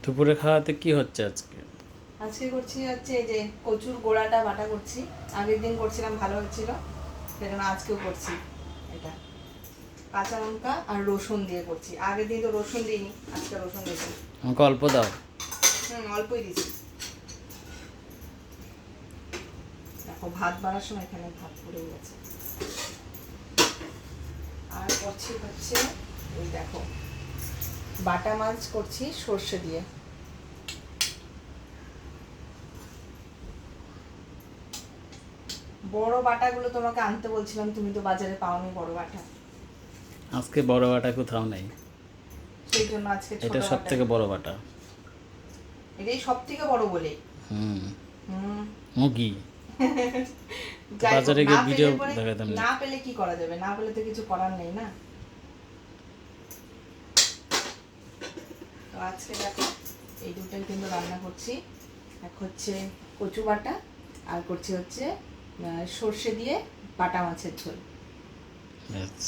দুপুরে খাওয়াতে কি হচ্ছে আজকে? আজকে করছি হচ্ছে এই যে কচুর গোড়াটা বাটা করছি। আগের দিন করছিলাম, ভালো হচ্ছিল, সেজন্য আজকেও করছি। এটা কাঁচা লঙ্কা আর রসুন দিয়ে করছি। আগের দিন তো রসুন দিইনি, আজকে রসুন দিয়েছি। আমাকে অল্প দাও। অল্পই দিছি। দেখো ভাত বাড়ার সময় এখানে ভাত পড়ে গেছে। আর করছি হচ্ছে এই দেখো বাটা মাছ করছি সর্ষে দিয়ে। বড় বাটাগুলো তোমাকে আনতে বলছিলাম, তুমি তো বাজারে পাওনি বড় বাটা, আজকে বড় বাটা কোথাও নেই। সেই জন্য আজকে ছোট এটা সব বাটা। থেকে বড় বাটা। এটাই সব থেকে বড় বলে। হুম। হুম। মুগি। যাই হোক, বাজারে না গিয়ে ভিডিও পেলে পরে দেখাতাম না। না পেলে কি করা যাবে, না পেলে তো কিছু করার নেই না। তো আজকে দেখো এই দুটোই কিন্তু রান্না করছি। এক হচ্ছে কচু বাটা, আর করছি হচ্ছে সর্ষে দিয়ে বাটা মাছের ঝোল। ব্যাস।